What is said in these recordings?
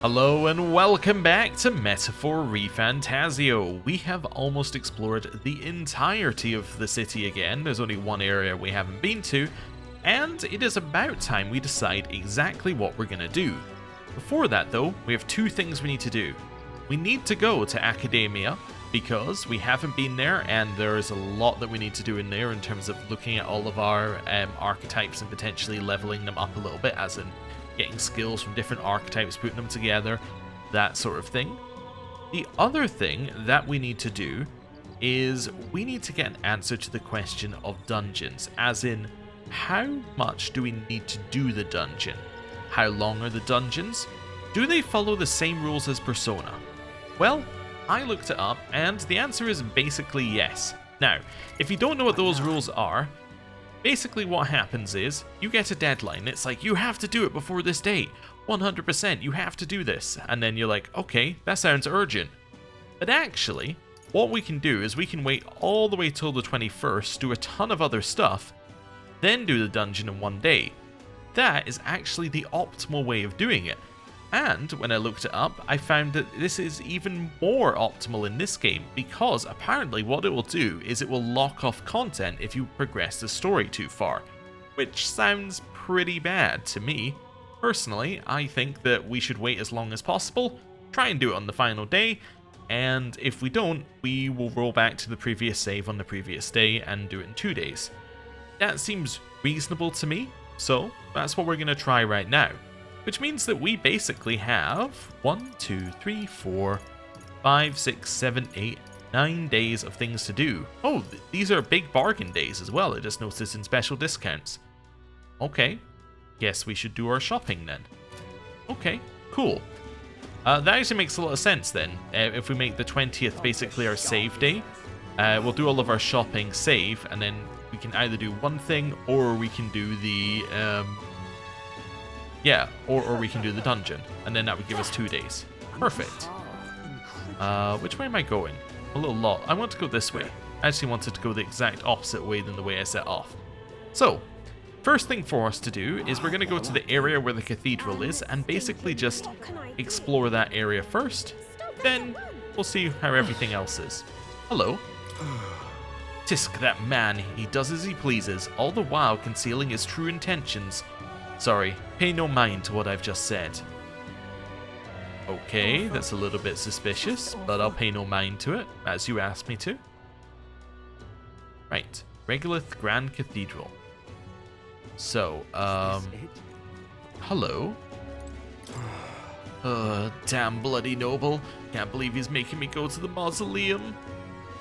Hello and welcome back to Metaphor ReFantazio. We have almost explored the entirety of the city again. There's only one area we haven't been to, and it is about time we decide exactly what we're going to do. Before that though, we have two things we need to do. We need to go to Academia, because we haven't been there and there is a lot that we need to do in there in terms of looking at all of our archetypes and potentially leveling them up a little bit, as in getting skills from different archetypes, putting them together, that sort of thing. The other thing that we need to do is we need to get an answer to the question of dungeons, as in how much do we need to do the dungeon? How long are the dungeons? Do they follow the same rules as Persona? Well, I looked it up and the answer is basically yes. Now, if you don't know what those rules are, basically what happens is, you get a deadline, it's like, you have to do it before this date, 100%, you have to do this, and then you're like, okay, that sounds urgent. But actually, what we can do is we can wait all the way till the 21st, do a ton of other stuff, then do the dungeon in one day. That is actually the optimal way of doing it. And when I looked it up, I found that this is even more optimal in this game, because apparently what it will do is it will lock off content if you progress the story too far, which sounds pretty bad to me. Personally, I think that we should wait as long as possible, try and do it on the final day, and if we don't, we will roll back to the previous save on the previous day and do it in 2 days. That seems reasonable to me, so that's what we're going to try right now. Which means that we basically have 1, 2, 3, 4, 5, 6, 7, 8, 9 days of things to do. Oh, these are big bargain days as well. I just noticed in special discounts. Okay, guess we should do our shopping then. Okay, cool. That actually makes a lot of sense then. If we make the 20th basically our save day, we'll do all of our shopping, save, and then we can either do one thing or we can do the... or we can do the dungeon, and then that would give us 2 days. Perfect. Which way am I going? A little lot. I want to go this way. I actually wanted to go the exact opposite way than the way I set off. So, first thing for us to do is we're going to go to the area where the cathedral is and basically just explore that area first. Then we'll see how everything else is. Hello. Tisk, that man, he does as he pleases, all the while concealing his true intentions. Sorry, pay no mind to what I've just said. Okay, that's a little bit suspicious, but I'll pay no mind to it, as you asked me to. Right, Regolith Grand Cathedral. So, hello? Damn bloody noble. Can't believe he's making me go to the mausoleum.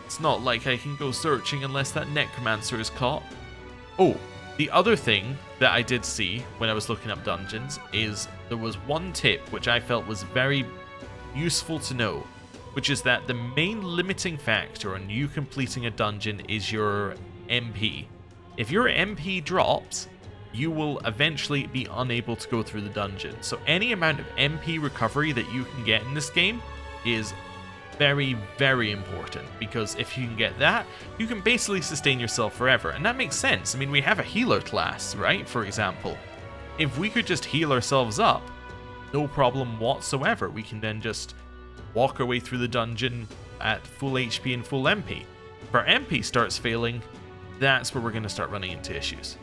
It's not like I can go searching unless that necromancer is caught. Oh, the other thing that I did see when I was looking up dungeons is there was one tip which I felt was very useful to know, which is that the main limiting factor on you completing a dungeon is your MP. If your MP drops, you will eventually be unable to go through the dungeon. So any amount of MP recovery that you can get in this game is very, very important, because if you can get that, you can basically sustain yourself forever, and that makes sense. I mean, we have a healer class, right, for example. If we could just heal ourselves up, no problem whatsoever, we can then just walk our way through the dungeon at full HP and full MP. If our MP starts failing, that's where we're going to start running into issues.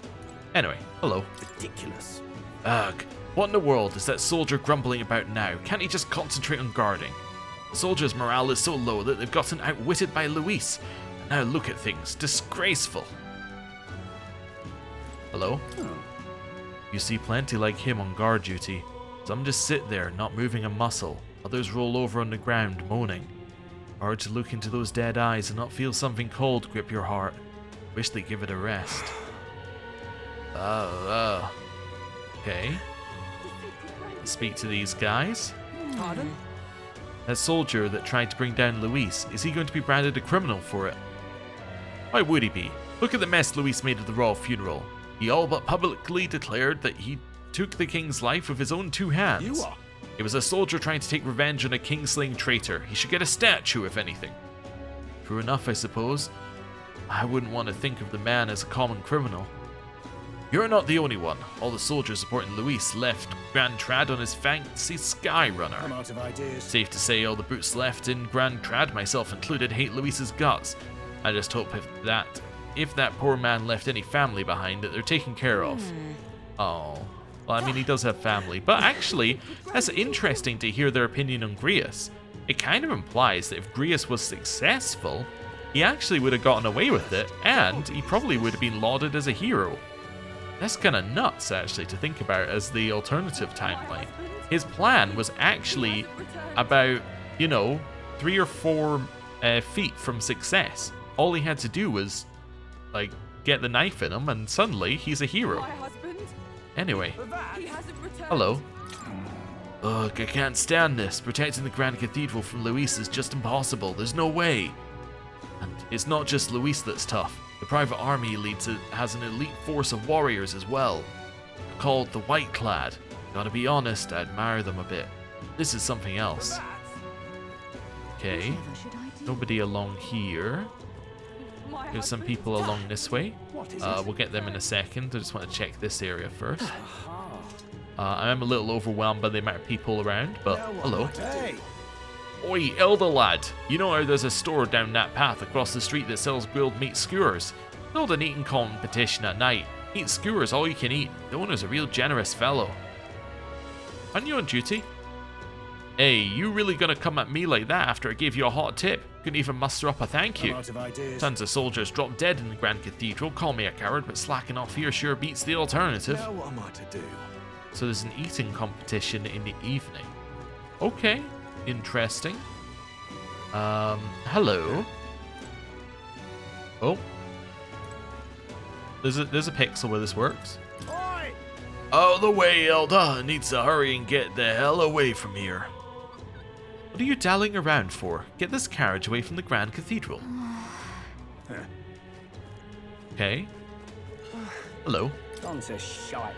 Anyway, hello. Ridiculous. Ugh, what in the world is that soldier grumbling about now? Can't he just concentrate on guarding? The soldiers' morale is so low that they've gotten outwitted by Luis. And now look at things. Disgraceful. Hello? Oh. You see plenty like him on guard duty. Some just sit there, not moving a muscle. Others roll over on the ground, moaning. Hard to look into those dead eyes and not feel something cold grip your heart. Wish they'd give it a rest. Okay. Let's speak to these guys. Pardon? That soldier that tried to bring down Luis, is he going to be branded a criminal for it? Why would he be? Look at the mess Luis made of the royal funeral. He all but publicly declared that he took the king's life with his own 2 hands. You are. It was a soldier trying to take revenge on a king-slaying traitor. He should get a statue, if anything. True enough, I suppose. I wouldn't want to think of the man as a common criminal. You're not the only one. All the soldiers supporting Luis left Grand Trad on his fancy Skyrunner. I'm out of ideas. Safe to say all the boots left in Grand Trad, myself included, hate Luis's guts. I just hope if that poor man left any family behind that they're taken care of. Oh. Well, I mean, he does have family. But actually, that's interesting to hear their opinion on Grius. It kind of implies that if Grius was successful, he actually would have gotten away with it, and he probably would have been lauded as a hero. That's kind of nuts, actually, to think about as the alternative timeline. His plan was actually about, 3 or 4 feet from success. All he had to do was, get the knife in him, and suddenly he's a hero. Anyway. Hello. Ugh, I can't stand this. Protecting the Grand Cathedral from Luis is just impossible. There's no way. And it's not just Luis that's tough. The private army he leads has an elite force of warriors as well. They're called the White Clad. Gotta be honest, I admire them a bit. This is something else. Okay. Nobody along here. There's some people along this way. We'll get them in a second. I just want to check this area first. I am a little overwhelmed by the amount of people around, but hello. Oi, elder lad. You know how there's a store down that path across the street that sells grilled meat skewers? Held an eating competition at night. Eat skewers all you can eat. The owner's a real generous fellow. Aren't you on duty? Hey, you really gonna come at me like that after I gave you a hot tip? Couldn't even muster up a thank you. Tons of soldiers dropped dead in the Grand Cathedral. Call me a coward, but slacking off here sure beats the alternative. Now what am I to do? So there's an eating competition in the evening. Okay, interesting. Hello. Oh. There's a pixel where this works. Oi! Out of the way, Elda. Needs to hurry and get the hell away from here. What are you dallying around for? Get this carriage away from the Grand Cathedral. Okay. Hello.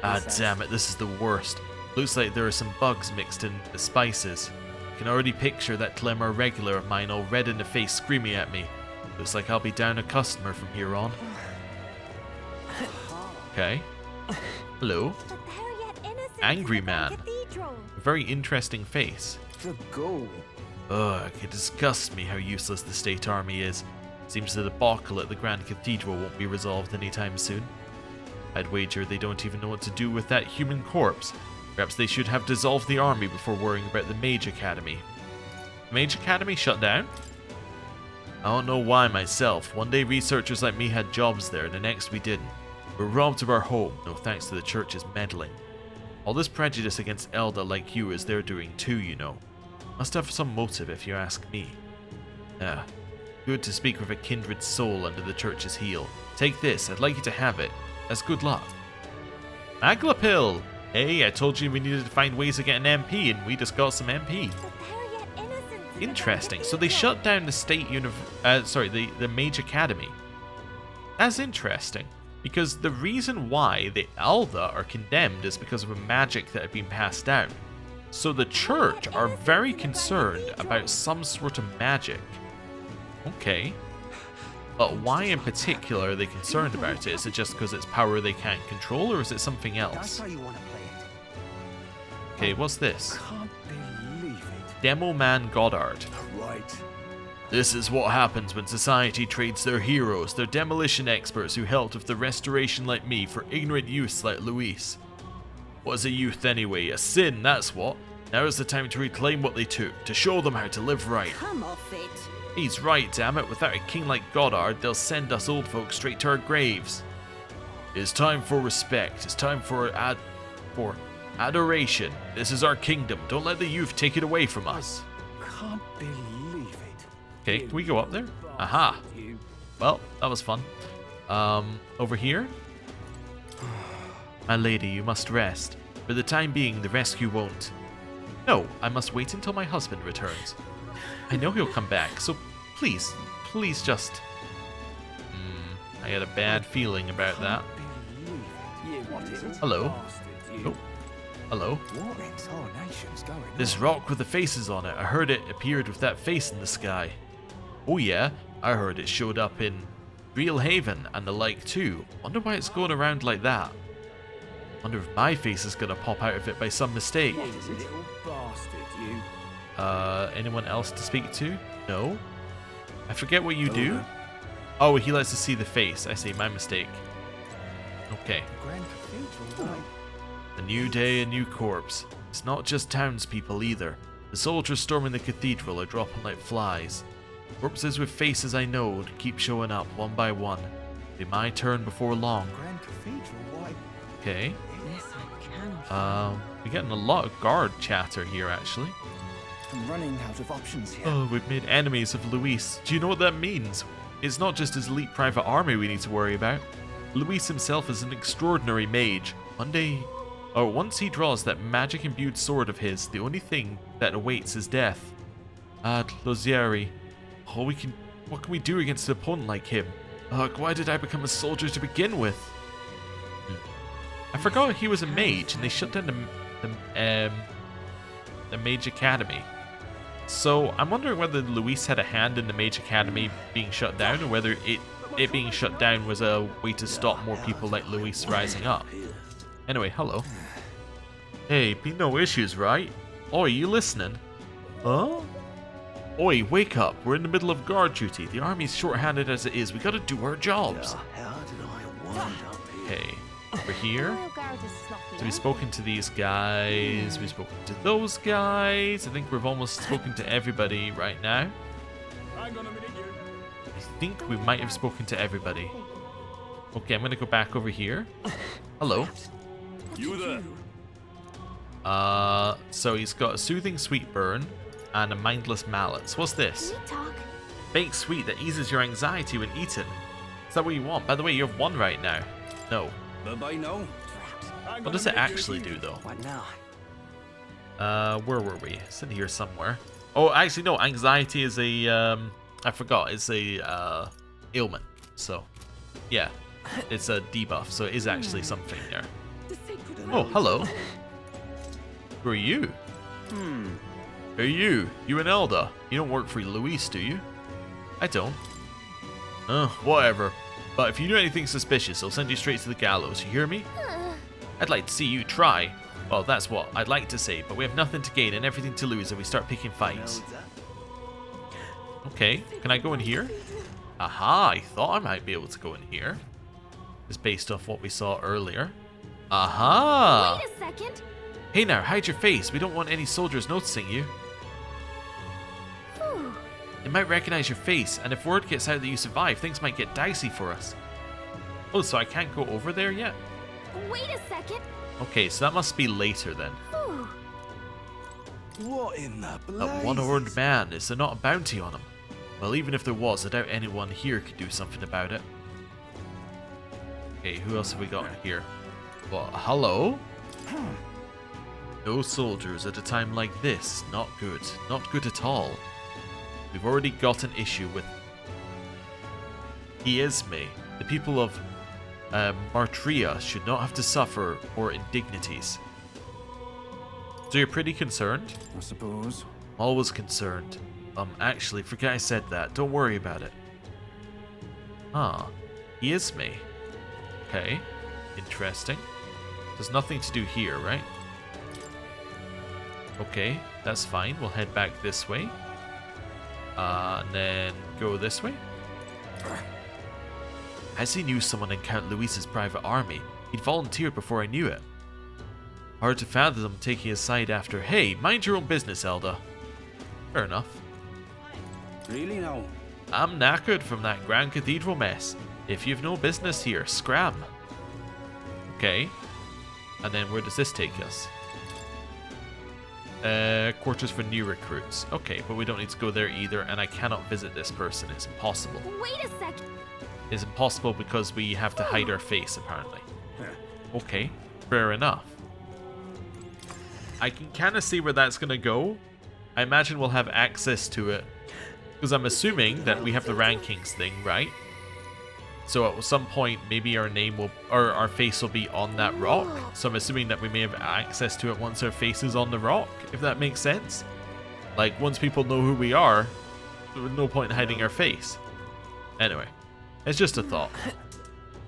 Ah, damn it, this is the worst. Looks like there are some bugs mixed in the spices. I can already picture that Clemmer regular of mine all red in the face screaming at me. Looks like I'll be down a customer from here on. Okay. Hello. Angry man. A very interesting face. The goal. Ugh, it disgusts me how useless the state army is. Seems the debacle at the Grand Cathedral won't be resolved anytime soon. I'd wager they don't even know what to do with that human corpse. Perhaps they should have dissolved the army before worrying about the Mage Academy. The Mage Academy shut down? I don't know why myself. One day researchers like me had jobs there, the next we didn't. We're robbed of our home, no thanks to the church's meddling. All this prejudice against Elda like you is their doing too, you know. Must have some motive if you ask me. Ah, good to speak with a kindred soul under the church's heel. Take this, I'd like you to have it. As good luck. Magla pill! Hey, I told you we needed to find ways to get an MP, and we just got some MP. Interesting. So they shut down the the Mage Academy. That's interesting. Because the reason why the Elda are condemned is because of a magic that had been passed down. So the church are very concerned about some sort of magic. Okay. But why in particular are they concerned about it? Is it just because it's power they can't control, or is it something else? Okay, what's this? Demo Man Goddard. Right. This is what happens when society trades their heroes, their demolition experts who helped with the restoration like me, for ignorant youths like Luis. What's a youth anyway? A sin, that's what. Now is the time to reclaim what they took, to show them how to live right. Come off it. He's right, damn it. Without a king like Goddard, they'll send us old folks straight to our graves. It's time for respect. It's time for adoration. This is our kingdom. Don't let the youth take it away from us. Can't believe it. Okay, can we go up there? Aha. Well, that was fun. Over here? My lady, you must rest. For the time being, the rescue won't. No, I must wait until my husband returns. I know he'll come back, so please just... I had a bad feeling about that. Hello? Oh, hello? This rock with the faces on it, I heard it appeared with that face in the sky. Oh yeah, I heard it showed up in Real Haven and the like too. Wonder why it's going around like that. Wonder if my face is gonna pop out of it by some mistake. What is it? Little bastard, you. Anyone else to speak to? No? I forget what you Hello do. there. Oh, he lets us see the face. I see, my mistake. Okay. Grand Cathedral, why? A new day, a new corpse. It's not just townspeople either. The soldiers storming the cathedral are dropping like flies. Corpses with faces I know keep showing up one by one. Be my turn before long. Grand Cathedral, why? Okay. This I cannot. We're getting a lot of guard chatter here, actually. I'm running out of options here. Oh, we've made enemies of Luis. Do you know what that means? It's not just his elite private army we need to worry about. Luis himself is an extraordinary mage. Once he draws that magic-imbued sword of his, the only thing that awaits is death. Losieri. Oh, what can we do against an opponent like him? Ugh, why did I become a soldier to begin with? I forgot he was a mage, and they shut down the Mage Academy. So I'm wondering whether Luis had a hand in the Mage Academy being shut down, or whether it being shut down was a way to stop more people like Luis rising up. Anyway, hello. Hey, be no issues, right? Oi, you listening? Huh? Oi, wake up. We're in the middle of guard duty. The army's short-handed as it is. We gotta do our jobs. How did I wind up here? Okay, over here. Royal Guard is sloppy, So we've spoken to these guys, we've spoken to those guys. I think we've almost spoken to everybody right now. Hang on a minute, you. I think we might have spoken to everybody. Okay, I'm gonna go back over here. Hello. You there? So he's got a soothing sweet burn and a mindless mallet. So what's this? Can we talk? Baked sweet that eases your anxiety when eaten. Is that what you want? By the way, you have one right now. No. Bye-bye, no. What does it actually do, though? What now? Where were we? It's in here somewhere. Oh, actually, no. Anxiety is a, I forgot. It's a, ailment. So, yeah. It's a debuff, so it is actually something there. Oh, hello. Who are you? Hey, you an elder. You don't work for Luis, do you? I don't. Whatever. But if you do anything suspicious, I'll send you straight to the gallows. You hear me? I'd like to see you try. Well, that's what I'd like to say, but we have nothing to gain and everything to lose if we start picking fights. Okay, can I go in here? Aha, I thought I might be able to go in here. It's based off what we saw earlier. Aha! Wait a second. Hey now, hide your face. We don't want any soldiers noticing you. Whew. They might recognize your face, and if word gets out that you survive, things might get dicey for us. Oh, so I can't go over there yet? Wait a second. Okay, so that must be later then. Whew. What in the blazes? That one-horned man, is there not a bounty on him? Well, even if there was, I doubt anyone here could do something about it. Okay, who else have we got in here? Well, hello? No soldiers at a time like this. Not good. Not good at all. We've already got an issue with Iesme. The people of Martria should not have to suffer more indignities. So you're pretty concerned? I suppose. Always concerned. Actually, forget I said that. Don't worry about it. Iesme. Okay. Interesting. There's nothing to do here, right? Okay, that's fine. We'll head back this way. And then go this way. As he knew someone in Count Luis's private army, he'd volunteered before I knew it. Hard to fathom taking his side after, hey, mind your own business, Elda. Fair enough. Really now? I'm knackered from that Grand Cathedral mess. If you've no business here, scram. Okay. And then where does this take us? Quarters for new recruits. Okay, but we don't need to go there either, and I cannot visit this person. It's impossible. Wait a second. It's impossible because we have to hide our face, apparently. Okay, fair enough. I can kind of see where that's going to go. I imagine we'll have access to it. Because I'm assuming that we have the rankings thing, right? So at some point, maybe our name will, or our face will be on that rock. So I'm assuming that we may have access to it once our face is on the rock, if that makes sense. Like, once people know who we are, there's no point in hiding our face. Anyway, it's just a thought.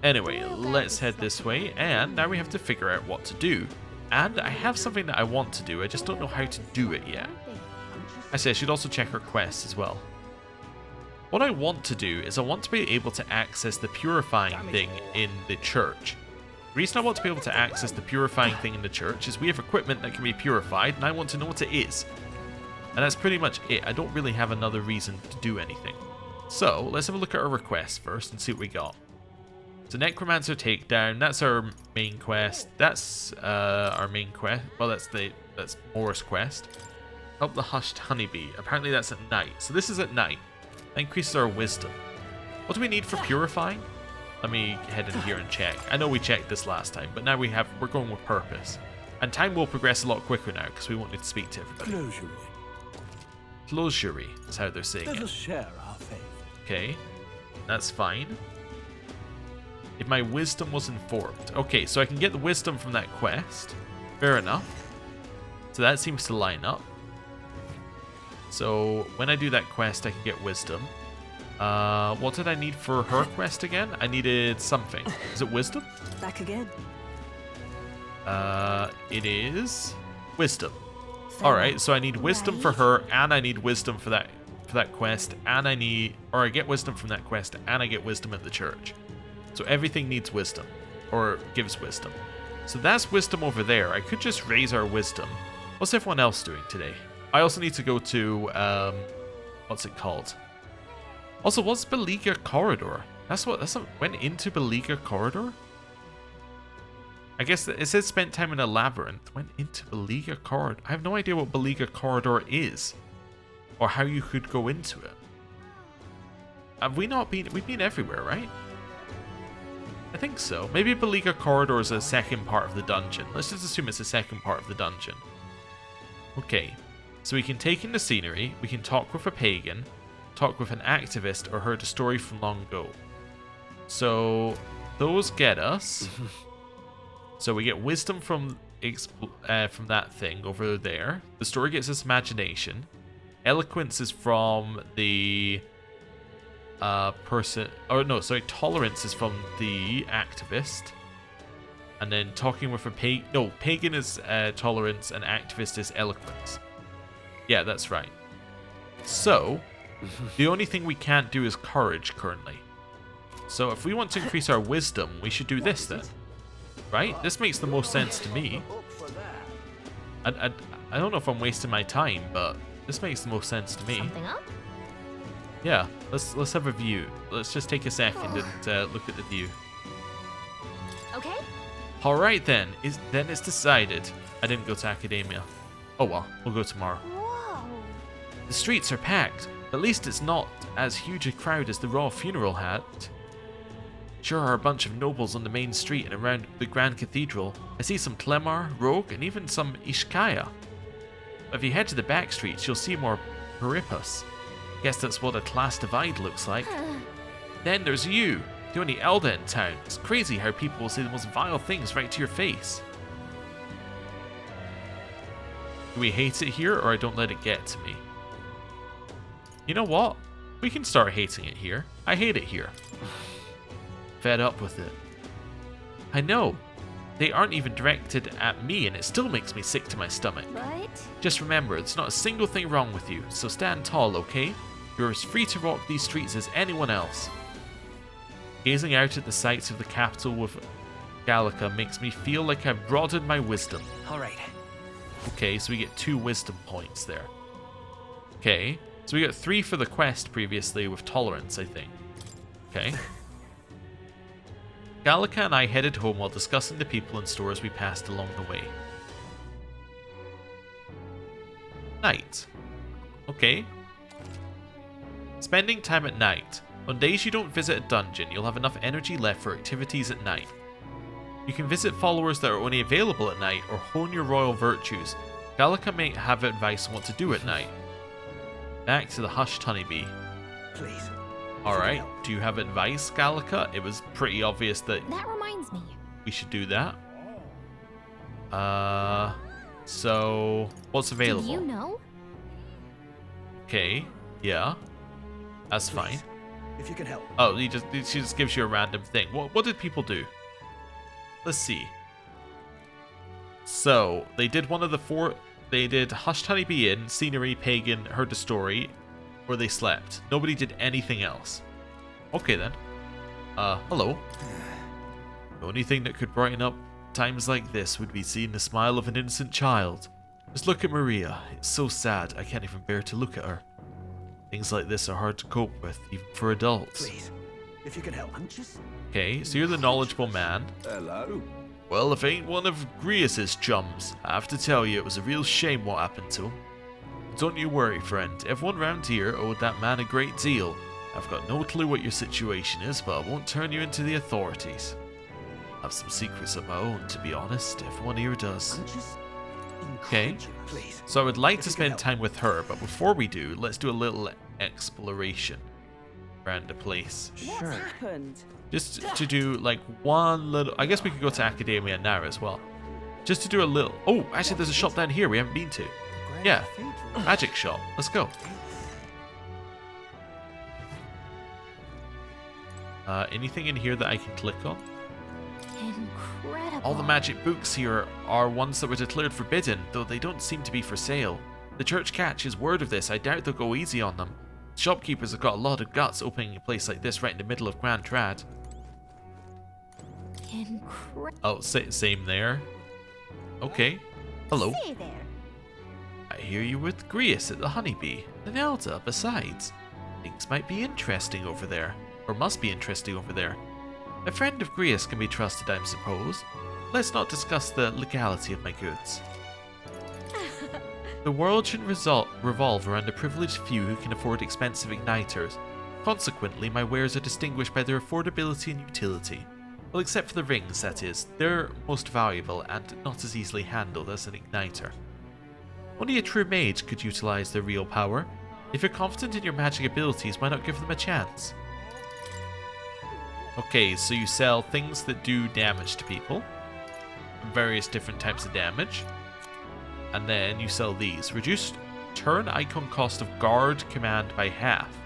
Anyway, let's head this way, and now we have to figure out what to do. And I have something that I want to do, I just don't know how to do it yet. I say I should also check her quests as well. What I want to do is I want to be able to access the purifying thing in the church. The reason I want to be able to access the purifying thing in the church is we have equipment that can be purified, and I want to know what it is. And that's pretty much it. I don't really have another reason to do anything. So, let's have a look at our requests first and see what we got. So, Necromancer Takedown, that's our main quest. That's our main quest. Well, that's Morris quest. Help the Hushed Honeybee. Apparently that's at night. So this is at night. That increases our wisdom. What do we need for purifying? Let me head in here and check. I know we checked this last time, but now we're going with purpose. And time will progress a lot quicker now because we won't need to speak to everybody. Closury is how they're saying Let it. us share our faith. Okay, that's fine. If my wisdom was informed. Okay, so I can get the wisdom from that quest. Fair enough. So that seems to line up. So when I do that quest, I can get wisdom. What did I need for her quest again? I needed something. Is it wisdom? Back again. It is wisdom. All right, so I need wisdom for her, and I need wisdom for that quest, and I get wisdom from that quest, and I get wisdom at the church. So everything needs wisdom, or gives wisdom. So that's wisdom over there. I could just raise our wisdom. What's everyone else doing today? I also need to go to what's it called? Also, what's Gallica Corridor? That's went into Gallica Corridor? I guess it says spent time in a labyrinth. Went into Gallica Corridor. I have no idea what Gallica Corridor is. Or how you could go into it. Have we not been... We've been everywhere, right? I think so. Maybe Gallica Corridor is a second part of the dungeon. Let's just assume it's a second part of the dungeon. Okay. So we can take in the scenery. We can talk with a pagan. Talk with an activist or heard a story from long ago. So those get us... So we get wisdom from that thing over there. The story gets us imagination. Eloquence is from the person. Oh no, sorry. Tolerance is from the activist. And then talking with a pagan. No, pagan is tolerance, and activist is eloquence. Yeah, that's right. So the only thing we can't do is courage currently. So if we want to increase our wisdom, we should do this then. Right? This makes the most sense to me. I don't know if I'm wasting my time, but this makes the most sense to me. Something up? Yeah, let's have a view. Let's just take a second and look at the view. Okay. All right then. Then it's decided. I didn't go to academia. Oh well, we'll go tomorrow. Whoa. The streets are packed. At least it's not as huge a crowd as the royal funeral had. Sure are a bunch of nobles on the main street and around the Grand Cathedral. I see some Clemar, Rogue, and even some Ishkaya. If you head to the back streets, you'll see more Perippus. Guess that's what a class divide looks like. Then there's you, the only Elder in town. It's crazy how people will say the most vile things right to your face. Do we hate it here, or I don't let it get to me? You know what? We can start hating it here. I hate it here. Fed up with it. I know. They aren't even directed at me, and it still makes me sick to my stomach. But Just remember, there's not a single thing wrong with you, so stand tall, okay? You're as free to walk these streets as anyone else. Gazing out at the sights of the capital with Gallica makes me feel like I've broadened my wisdom. Alright. Okay, so we get 2 wisdom points there. Okay, so we got 3 for the quest previously with tolerance, I think. Okay. Gallica and I headed home while discussing the people and stores we passed along the way. Night. Okay. Spending time at night. On days you don't visit a dungeon, you'll have enough energy left for activities at night. You can visit followers that are only available at night or hone your royal virtues. Gallica may have advice on what to do at night. Back to the Hushed Honeybee. Please. Alright, do you have advice, Gallica? It was pretty obvious that that reminds me. we should do that. So what's available? Do you know? Okay, yeah. That's fine. if you can help. Oh, she just gives you a random thing. What did people do? Let's see. So, they did one of the 4... They did Hushed Honeybee Inn, Scenery, Pagan, Heard the Story, or they slept. Nobody did anything else. Okay then. Hello. The only thing that could brighten up times like this would be seeing the smile of an innocent child. Just look at Maria. It's so sad, I can't even bear to look at her. Things like this are hard to cope with, even for adults. Please, if you can help. Okay, so you're the knowledgeable man. Hello. Well, if ain't one of Grius's chums, I have to tell you it was a real shame what happened to him. But don't you worry, friend. Everyone round here owed that man a great deal. I've got no clue what your situation is, but I won't turn you into the authorities. I have some secrets of my own, to be honest. Everyone here does. Okay, so I would like to spend time with her, but before we do, let's do a little exploration around the place. What's happened? Just to do like one little... I guess we could go to Academia now as well. Just to do a little... Oh, actually there's a shop down here we haven't been to. Yeah, magic shop. Let's go. Anything in here that I can click on? Incredible. All the magic books here are ones that were declared forbidden, though they don't seem to be for sale. The church catches word of this. I doubt they'll go easy on them. Shopkeepers have got a lot of guts opening a place like this right in the middle of Grand Trad. Oh, same there. Okay. Hello. Hey there. I hear you with Grius at the Honeybee. And Elda, besides. Things might be interesting over there. Or must be interesting over there. A friend of Grius can be trusted, I suppose. Let's not discuss the legality of my goods. The world should revolve around a privileged few who can afford expensive igniters. Consequently, my wares are distinguished by their affordability and utility. Well, except for the rings, that is. They're most valuable and not as easily handled as an igniter. Only a true mage could utilize their real power. If you're confident in your magic abilities, why not give them a chance? Okay, so you sell things that do damage to people. Various different types of damage. And then you sell these. Reduce turn icon cost of guard command by half.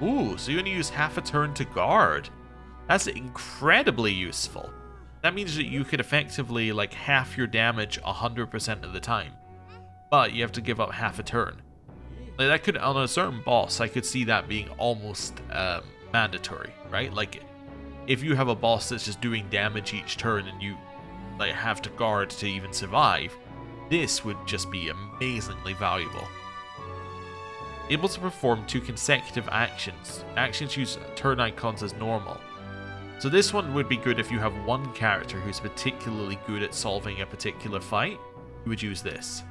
Ooh, so you only use half a turn to guard. That's incredibly useful. That means that you could effectively like half your damage 100% of the time. But you have to give up half a turn. Like that could, on a certain boss, I could see that being almost mandatory, right? Like if you have a boss that's just doing damage each turn and you like have to guard to even survive, this would just be amazingly valuable. Able to perform 2 consecutive actions. Actions use turn icons as normal. So this one would be good if you have one character who's particularly good at solving a particular fight. You would use this.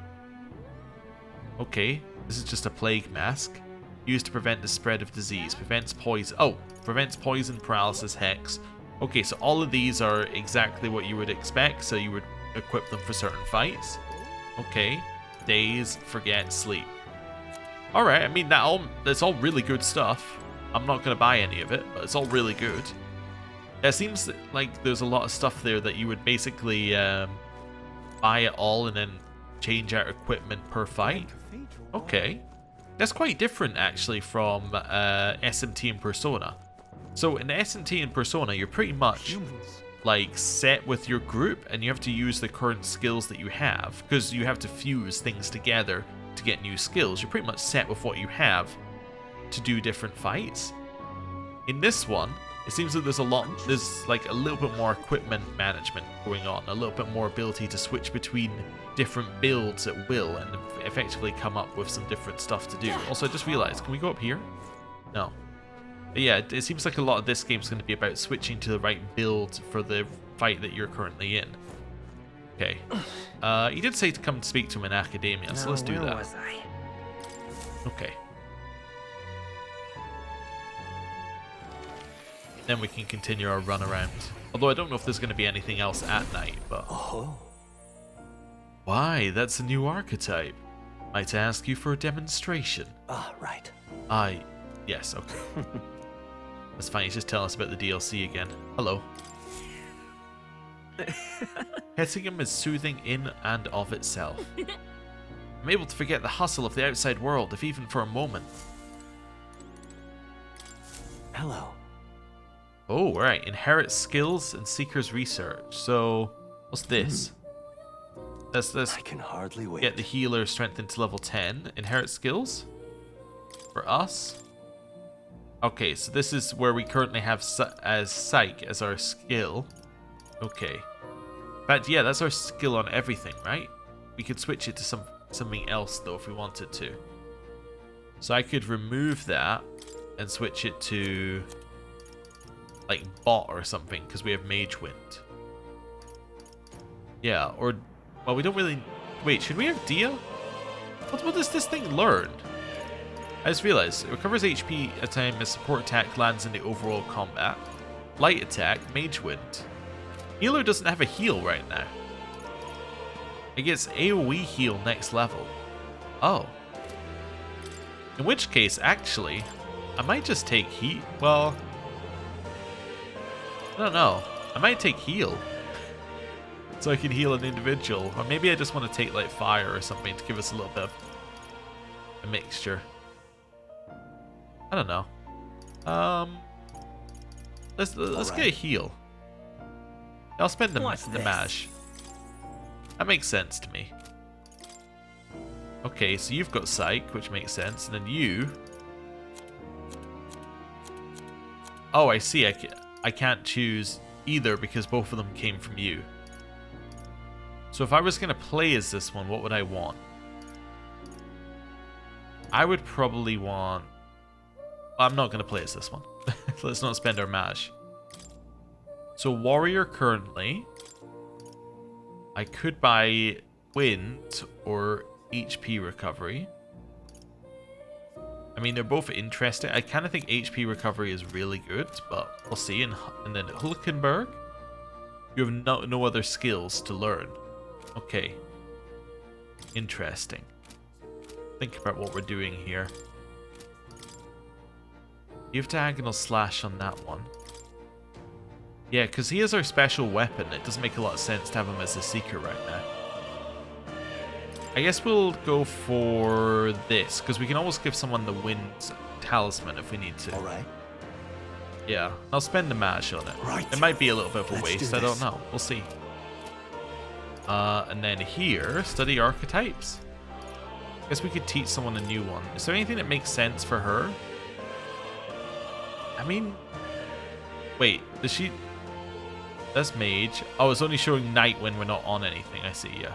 Okay, this is just a plague mask. Used to prevent the spread of disease. Prevents poison. Oh, prevents poison, paralysis, hex. Okay, so all of these are exactly what you would expect. So you would equip them for certain fights. Okay, daze, forget, sleep. Alright, I mean, that's all really good stuff. I'm not going to buy any of it, but it's all really good. It seems like there's a lot of stuff there that you would basically buy it all and then change out equipment per fight. Okay. That's quite different, actually, from SMT and Persona. So in SMT and Persona, you're pretty much like set with your group and you have to use the current skills that you have because you have to fuse things together to get new skills. You're pretty much set with what you have to do different fights. In this one, it seems that there's like a little bit more equipment management going on, a little bit more ability to switch between different builds at will and effectively come up with some different stuff to do. Also, I just realized, can we go up here? No. But yeah, it seems like a lot of this game is going to be about switching to the right build for the fight that you're currently in. Okay. He did say to come speak to him in Academia, so let's do that. Okay. Then we can continue our run around. Although I don't know if there's going to be anything else at night, but... Oh. Why, that's a new archetype. Might I ask you for a demonstration? Ah, right. Yes, okay. That's fine, he's just telling us about the DLC again. Hello. Pettingham is soothing in and of itself. I'm able to forget the hustle of the outside world, if even for a moment. Hello. Oh, right. Inherit skills and seeker's research. So, what's this? Let's I can hardly wait. get the healer strengthened to level 10. Inherit skills? For us? Okay, so this is where we currently have as Psych as our skill. Okay. In fact, yeah, that's our skill on everything, right? We could switch it to something else, though, if we wanted to. So I could remove that and switch it to, like, Bot or something, because we have Mage Wind. Yeah, or... Well, we don't really... Wait, should we have Dia? What does this thing learn? I just realized, it recovers HP at a time as support attack lands in the overall combat. Light attack, Mage Wind. Healer doesn't have a heal right now. It gets AoE heal next level. Oh. In which case, actually, I might just take heat. Well, I don't know. I might take heal. So I can heal an individual. Or maybe I just want to take like fire or something to give us a little bit of a mixture. I don't know. Let's get a heal. I'll spend the mash. That makes sense to me. Okay, so you've got Psych, which makes sense, and then you. Oh, I see. I can't choose either because both of them came from you. So if I was gonna play as this one, what would I want? I would probably want... I'm not going to play as this one. Let's not spend our mash. So warrior currently. I could buy wind or HP recovery. I mean, they're both interesting. I kind of think HP recovery is really good, but we'll see. And then Hulkenberg, you have no other skills to learn. Okay. Interesting. Think about what we're doing here. You have diagonal slash on that one. Yeah, because he is our special weapon. It doesn't make a lot of sense to have him as a seeker right now. I guess we'll go for this, because we can always give someone the wind talisman if we need to. Alright. Yeah, I'll spend the mash on it. Right. It might be a little bit of a waste, do I don't this. know. We'll see. And then here, study archetypes. I guess we could teach someone a new one. Is there anything that makes sense for her? I mean... Wait, does she... That's mage. Oh, it's only showing night when we're not on anything. I see, yeah.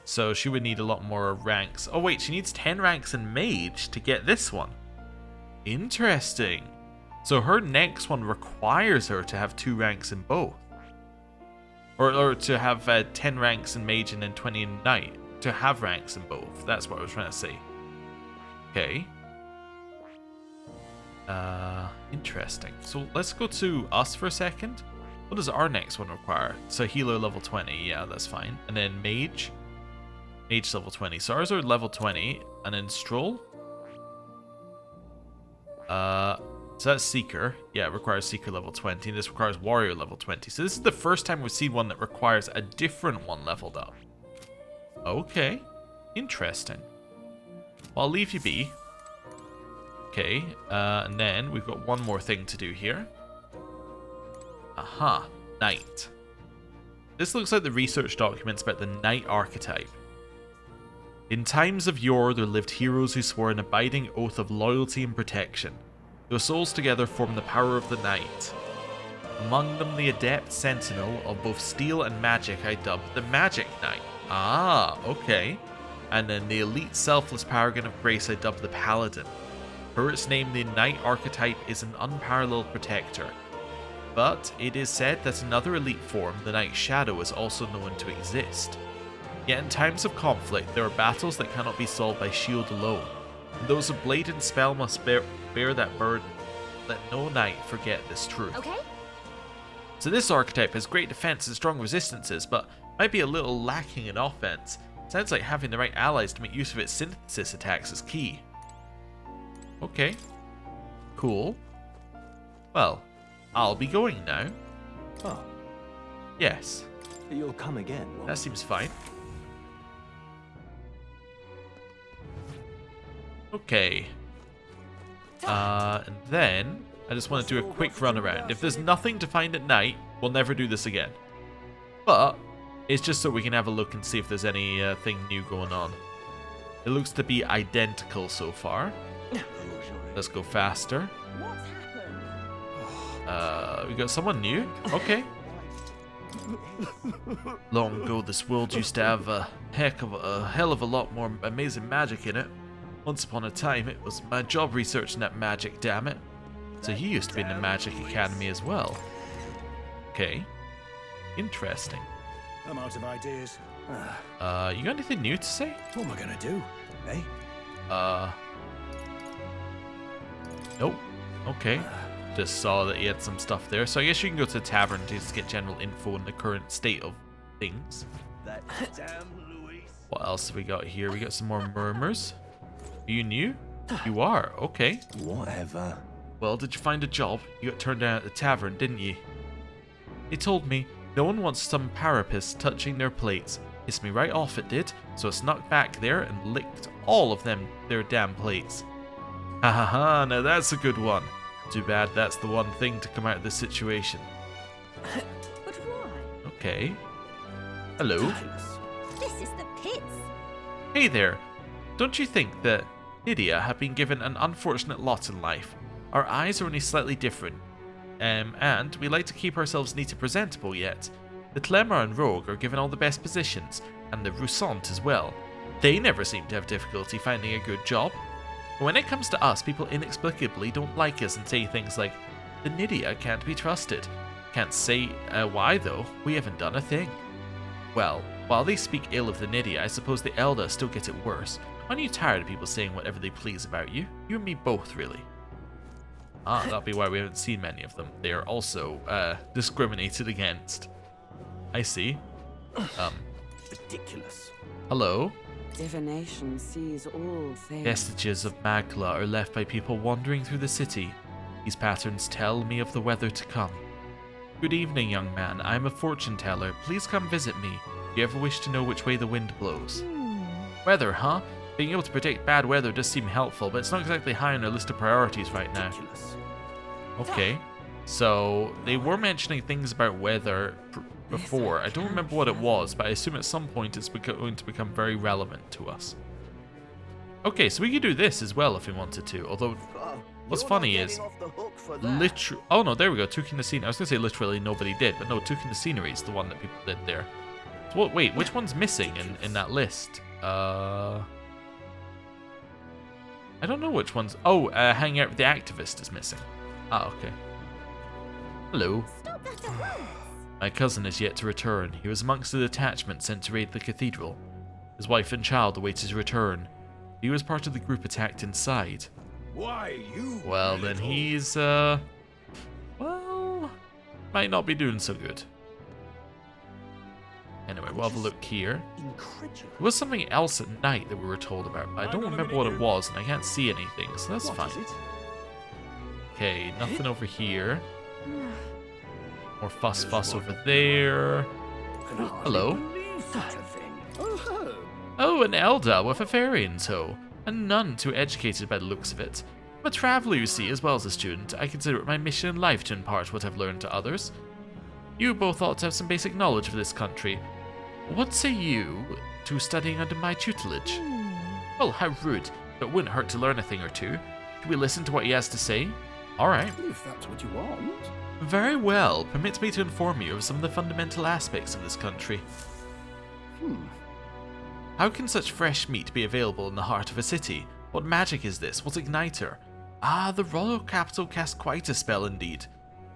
So she would need a lot more ranks. Oh wait, she needs 10 ranks in mage to get this one. Interesting. So her next one requires her to have 2 ranks in both. Or to have 10 ranks in mage and then 20 in knight. To have ranks in both. That's what I was trying to say. Okay. Interesting. So let's go to us for a second. What does our next one require? So healer level 20. Yeah, that's fine. And then mage. Mage level 20. So ours are level 20. And then stroll. So that's seeker. Yeah, it requires seeker level 20. And this requires warrior level 20. So this is the first time we've seen one that requires a different one leveled up. Okay. Interesting. Well, I'll leave you be. Okay, and then we've got one more thing to do here. Aha, Knight. This looks like the research documents about the Knight archetype. In times of yore, there lived heroes who swore an abiding oath of loyalty and protection. Their souls together formed the power of the Knight. Among them, the adept sentinel of both steel and magic I dubbed the Magic Knight. Ah, okay. And then the elite selfless paragon of grace I dubbed the Paladin. For its name, the Knight archetype is an unparalleled protector. But it is said that another elite form, the Knight Shadow, is also known to exist. Yet in times of conflict, there are battles that cannot be solved by shield alone. And those of blade and spell must bear that burden. Let no knight forget this truth. Okay. So this archetype has great defense and strong resistances, but might be a little lacking in offense. Sounds like having the right allies to make use of its synthesis attacks is key. Okay. Cool. Well, I'll be going now. Oh, Yes, you'll come again. won't that seems fine. Okay. And then I just want to do a quick run around. If there's nothing to find at night, we'll never do this again. But it's just so we can have a look and see if there's anything new going on. It looks to be identical so far. Let's go faster. We got someone new? Okay. Long ago, this world used to have a hell of a lot more amazing magic in it. Once upon a time, it was my job researching that magic, damn it. So you used to be in the Magic Academy as well. Okay. Interesting. I'm out of ideas. You got anything new to say? What am I gonna do? Eh? Nope. Okay. Just saw that he had some stuff there. So I guess you can go to the tavern to just get general info on the current state of things. That damn Louis. What else have we got here? We got some more murmurs. Are you new? You are. Okay. Whatever. Well, did you find a job? You got turned down at the tavern, didn't you? They told me no one wants some parapist touching their plates. Pissed me right off, it did. So I snuck back there and licked all of their damn plates. Ha ha ha, now that's a good one. Too bad that's the one thing to come out of this situation. But why? Okay. Hello. This is the pits. Hey there. Don't you think that Nydia have been given an unfortunate lot in life? Our eyes are only slightly different. And we like to keep ourselves neat and presentable yet. The Clemmer and Rogue are given all the best positions, and the Roussant as well. They never seem to have difficulty finding a good job. But when it comes to us, people inexplicably don't like us and say things like, the Nydia can't be trusted. Can't say why though, we haven't done a thing. Well, while they speak ill of the Nydia, I suppose the Elda still get it worse. Aren't you tired of people saying whatever they please about you? You and me both, really. Ah, that'll be why we haven't seen many of them. They are also discriminated against. I see. Ridiculous. Hello? Divination sees all things. Vestiges of Magla are left by people wandering through the city. These patterns tell me of the weather to come. Good evening, young man. I am a fortune teller. Please come visit me if you ever wish to know which way the wind blows. Weather, huh? Being able to predict bad weather does seem helpful, but it's not exactly high on our list of priorities right now. Ridiculous. Okay. So, they were mentioning things about weather before. I don't remember what it was, but I assume at some point it's going to become very relevant to us. Okay, so we could do this as well if we wanted to, although what's funny is literally... Oh no, there we go, Tuking the Scenery. I was going to say literally nobody did, but no, Tuking the Scenery is the one that people did there. So what, wait, which one's missing in that list? I don't know which one's... Oh, hanging out with the activist is missing. Ah, okay. Hello. Stop that at once. My cousin is yet to return. He was amongst the detachment sent to raid the cathedral. His wife and child await his return. He was part of the group attacked inside. Why you? Well, then he's, well, might not be doing so good. Anyway, we'll have a look here. Incredulous. There was something else at night that we were told about, but I don't remember what it was, and I can't see anything, so that's fine. What is it? Okay, nothing over here. More fuss over there. Hello. Such a thing. Oh, an Elder with a fairy in tow. And none too educated by the looks of it. I'm a traveller, you see, as well as a student. I consider it my mission in life to impart what I've learned to others. You both ought to have some basic knowledge of this country. What say you to studying under my tutelage? Well, how rude, but it wouldn't hurt to learn a thing or two. Should we listen to what he has to say? Alright. If that's what you want. Very well. Permit me to inform you of some of the fundamental aspects of this country. How can such fresh meat be available in the heart of a city? What magic is this? What igniter? Ah, the royal capital casts quite a spell indeed.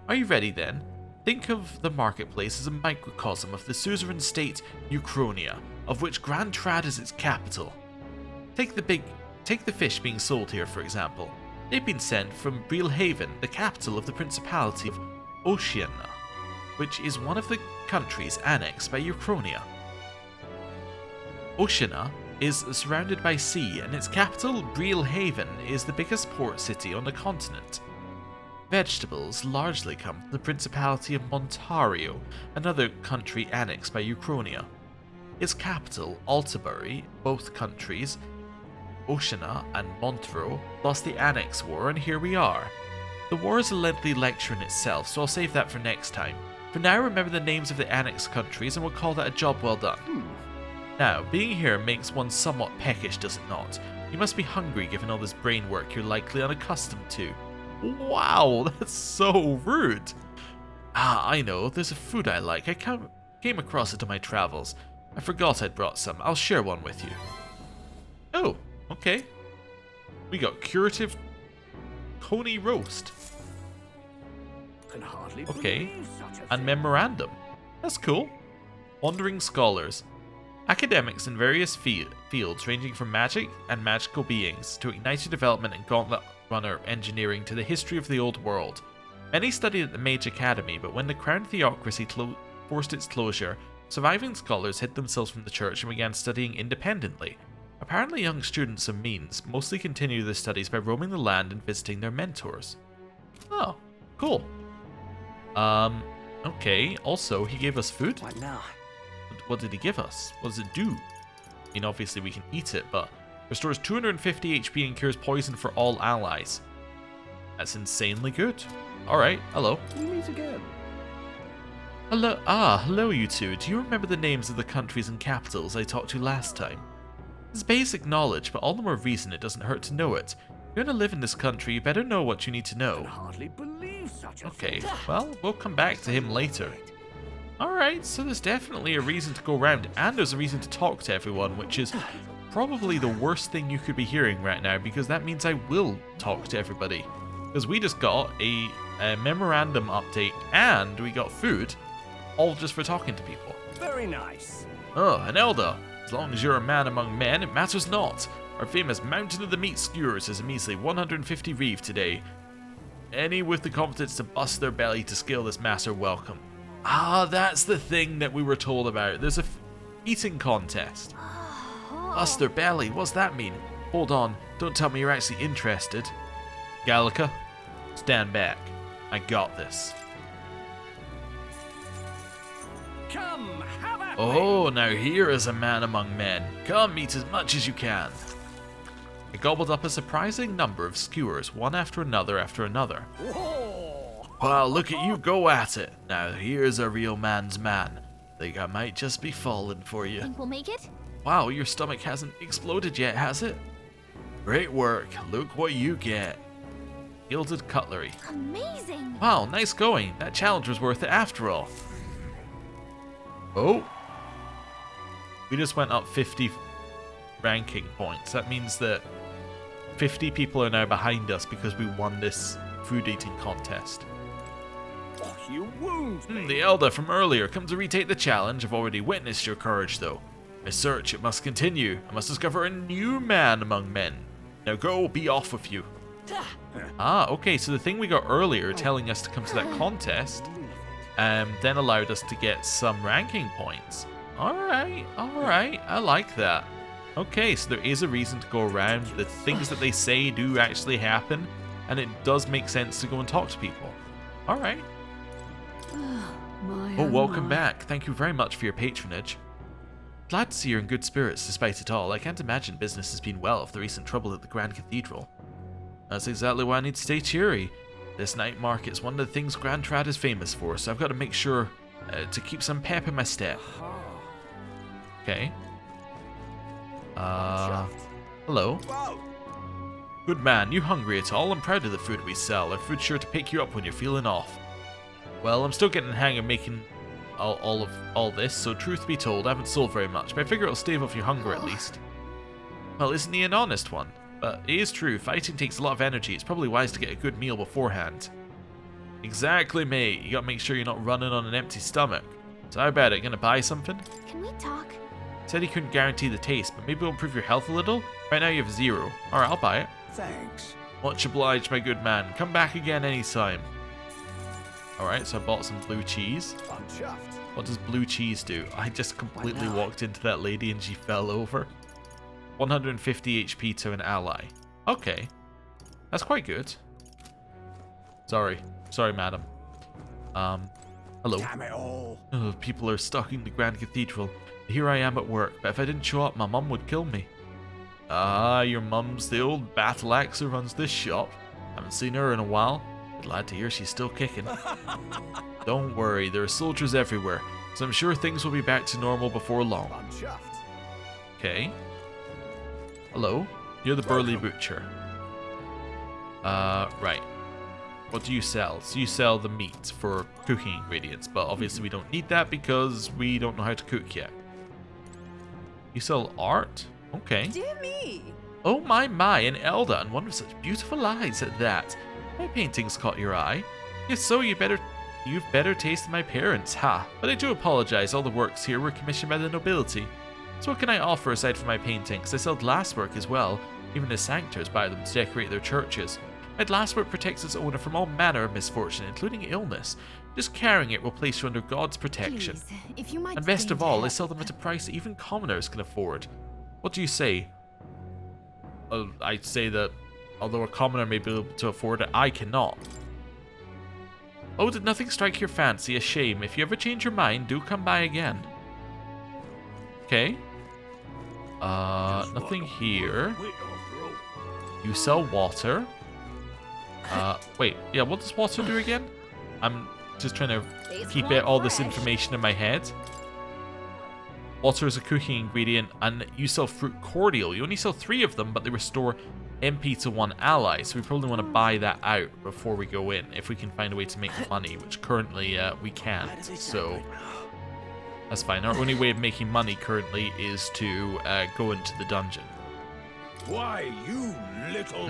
Are you ready then? Think of the marketplace as a microcosm of the suzerain state Uchronia, of which Grand Trad is its capital. Take the fish being sold here, for example. They've been sent from Breelhaven, the capital of the Principality of Oceania, which is one of the countries annexed by Uchronia. Oceania is surrounded by sea, and its capital, Breelhaven, is the biggest port city on the continent. Vegetables largely come from the Principality of Montario, another country annexed by Uchronia. Its capital, Altabury, both countries, Oceana and Montreux lost the Annex War, and here we are. The war is a lengthy lecture in itself, so I'll save that for next time. For now, remember the names of the Annex countries, and we'll call that a job well done. Now, being here makes one somewhat peckish, does it not? You must be hungry given all this brain work you're likely unaccustomed to. Wow, that's so rude. Ah, I know, there's a food I like. I came across it on my travels. I forgot I'd brought some. I'll share one with you. Oh, okay. We got curative coney roast. Can hardly Okay, believe such a and thing. memorandum. That's cool. Wandering scholars. Academics in various fields ranging from magic and magical beings to ignited development and gauntlet runner engineering to the history of the old world. Many studied at the Mage Academy, but when the Crown Theocracy forced its closure, surviving scholars hid themselves from the church and began studying independently. Apparently young students of means mostly continue their studies by roaming the land and visiting their mentors. Oh, cool. Okay, also he gave us food. What now? What did he give us? What does it do? I mean, obviously we can eat it, but restores 250 HP and cures poison for all allies. That's insanely good. Alright, hello. We meet again. Hello you two. Do you remember the names of the countries and capitals I talked to last time? It's basic knowledge, but all the more reason it doesn't hurt to know it. If you're gonna live in this country, you better know what you need to Can know. hardly believe such a Okay, thing. well, we'll come back to him later. Alright, so there's definitely a reason to go around, and there's a reason to talk to everyone, which is probably the worst thing you could be hearing right now, because that means I will talk to everybody. Because we just got a memorandum update, and we got food, all just for talking to people. Very nice. Oh, an elder. As long as you're a man among men, it matters not. Our famous Mountain of the Meat Skewers is a measly 150 reeve today. Any with the confidence to bust their belly to scale this mass are welcome. Ah, that's the thing that we were told about. There's a eating contest. Bust their belly? What's that mean? Hold on, don't tell me you're actually interested. Gallica, stand back. I got this. Come, have at me. Oh, now here is a man among men. Come, eat as much as you can. I gobbled up a surprising number of skewers, one after another after another. Whoa. Wow, look at you go at it. Now here's a real man's man. Think I might just be falling for you. Think we'll make it? Wow, your stomach hasn't exploded yet, has it? Great work. Look what you get. Gilded cutlery. Amazing! Wow, nice going. That challenge was worth it after all. Oh. We just went up 50 ranking points. That means that 50 people are now behind us because we won this food eating contest. Oh, you wound me. The elder from earlier come to retake the challenge. I've already witnessed your courage though. My search, it must continue. I must discover a new man among men. Now go, be off with you. Ah, okay, so the thing we got earlier telling us to come to that contest then allowed us to get some ranking points. Alright, I like that. Okay, so there is a reason to go around. The things that they say do actually happen, and it does make sense to go and talk to people. Alright. Oh, welcome back. Thank you very much for your patronage. Glad to see you're in good spirits despite it all. I can't imagine business has been well for the recent trouble at the Grand Cathedral. That's exactly why I need to stay cheery. This night market's one of the things Grand Trad is famous for, so I've got to make sure to keep some pep in my step. Okay. Hello. Whoa. Good man, you hungry at all? I'm proud of the food we sell. Our food's sure to pick you up when you're feeling off. Well, I'm still getting the hang of making all this, so truth be told, I haven't sold very much, but I figure it'll stave off your hunger at least. Well, isn't he an honest one? But it is true, fighting takes a lot of energy. It's probably wise to get a good meal beforehand. Exactly, mate. You gotta make sure you're not running on an empty stomach. So how about it? Gonna buy something? Can we talk? Said he couldn't guarantee the taste, but maybe it'll improve your health a little? Right now you have 0. Alright, I'll buy it. Thanks. Much obliged, my good man. Come back again anytime. Alright, so I bought some blue cheese. I'm chuffed. What does blue cheese do? I just completely not? walked into that lady and she fell over. 150 HP to an ally. Okay. That's quite good. Sorry, madam. Hello. Damn it all. Oh, people are stalking the Grand Cathedral. Here I am at work, but if I didn't show up, my mum would kill me. Ah, your mum's the old battle axe who runs this shop. Haven't seen her in a while. Glad to hear she's still kicking. Don't worry, there are soldiers everywhere, so I'm sure things will be back to normal before long. I'm chuffed. Okay. Hello, you're the burly butcher. Right. What do you sell? So you sell the meat for cooking ingredients, but obviously we don't need that because we don't know how to cook yet. You sell art? Okay. Dear me! Oh my, an Elda, and one with such beautiful eyes at that. My paintings caught your eye. If so, you've better taste than my parents, ha. But I do apologize, all the works here were commissioned by the nobility. So what can I offer aside from my paintings? I sell glasswork as well. Even the sanctors buy them to decorate their churches. My glasswork protects its owner from all manner of misfortune, including illness. Just carrying it will place you under God's protection. Please, if you might And best deign of to all, I help. sell them at a price that even commoners can afford. What do you say? I'd say that although a commoner may be able to afford it, I cannot. Oh, did nothing strike your fancy? A shame. If you ever change your mind, do come by again. Okay. Nothing here. You sell water. Wait, yeah, what does water do again? I'm just trying to keep all this information in my head. Water is a cooking ingredient, and you sell fruit cordial. You only sell 3 of them, but they restore MP to 1 ally, so we probably want to buy that out before we go in, if we can find a way to make money, which currently we can't, so that's fine. Our only way of making money currently is to go into the dungeon. Why, you little...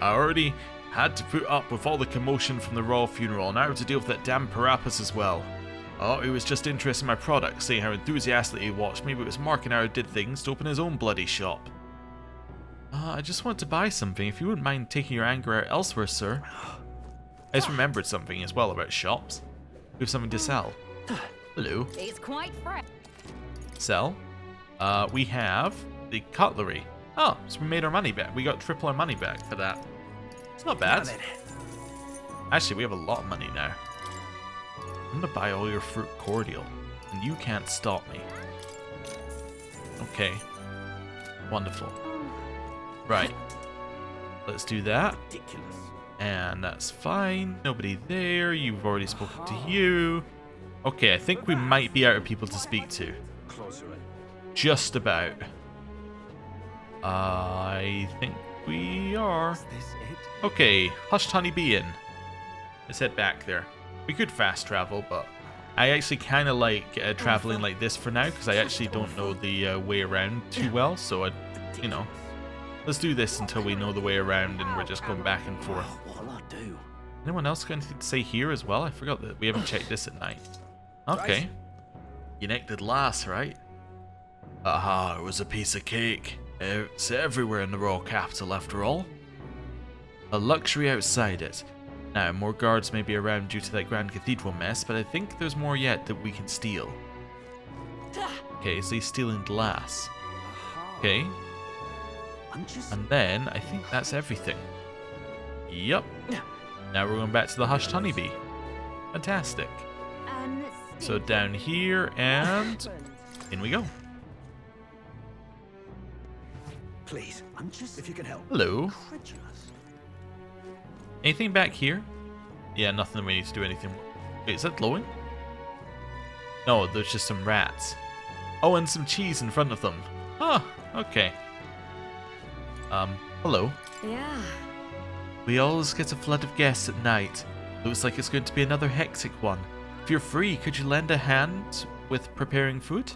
I already had to put up with all the commotion from the royal funeral, and I have to deal with that damn Parappas as well. Oh, he was just interested in my product, saying how enthusiastically he watched me, but it was marking how I did things to open his own bloody shop. I just wanted to buy something, if you wouldn't mind taking your anger out elsewhere, sir. I just remembered something as well about shops. We have something to sell. Hello. It's quite fresh. Sell. We have the cutlery. Oh, so we made our money back. We got triple our money back for that. It's not bad. Actually, we have a lot of money now. I'm gonna buy all your fruit cordial, and you can't stop me. Okay. Wonderful. Right. Let's do that. Ridiculous. And that's fine. Nobody there. You've already spoken to you. Okay, I think we might be out of people to speak to. Closer in. Just about. I think we are. Is this it? Okay, Hushed Honeybee Inn. Let's head back there. We could fast travel, but I actually kind of like traveling like this for now, because I actually don't know the way around too well, so you know, let's do this until we know the way around and we're just going back and forth. What'll I do? Anyone else got anything to say here as well? I forgot that we haven't checked this at night. Okay. You nicked the lass, right? Aha, it was a piece of cake. It's everywhere in the royal capital after all. A luxury outside it. Now, more guards may be around due to that Grand Cathedral mess, but I think there's more yet that we can steal. Okay, so he's stealing glass. Okay, I'm just... and then I think that's everything. Yep. Now we're going back to the Hushed Honeybee. Fantastic. So down here, and in we go. Please, I'm just... If you can help. Hello. Credulous. Anything back here? Yeah, nothing we need to do anything. Wait, is that glowing? No, there's just some rats. Oh, and some cheese in front of them. Ah, okay. Hello. Yeah. We always get a flood of guests at night. Looks like it's going to be another hectic one. If you're free, could you lend a hand with preparing food?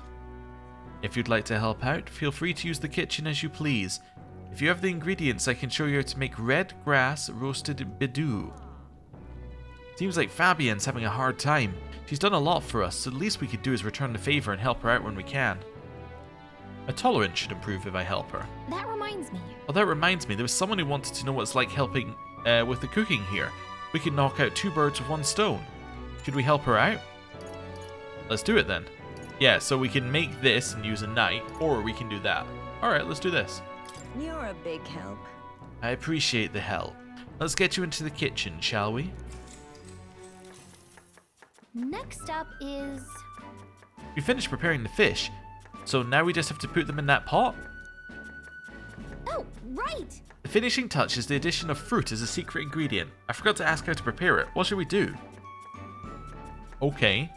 If you'd like to help out, feel free to use the kitchen as you please. If you have the ingredients, I can show you how to make red grass roasted bidou. Seems like Fabienne's having a hard time. She's done a lot for us, so the least we could do is return the favor and help her out when we can. My tolerance should improve if I help her. That reminds me. Oh, that reminds me, there was someone who wanted to know what it's like helping with the cooking here. We could knock out 2 birds with 1 stone. Should we help her out? Let's do it then. Yeah, so we can make this and use a knight, or we can do that. Alright, let's do this. You're a big help. I appreciate the help. Let's get you into the kitchen, shall we? Next up is... We finished preparing the fish, so now we just have to put them in that pot? Right. The finishing touch is the addition of fruit as a secret ingredient. I forgot to ask how to prepare it. What should we do? Okay.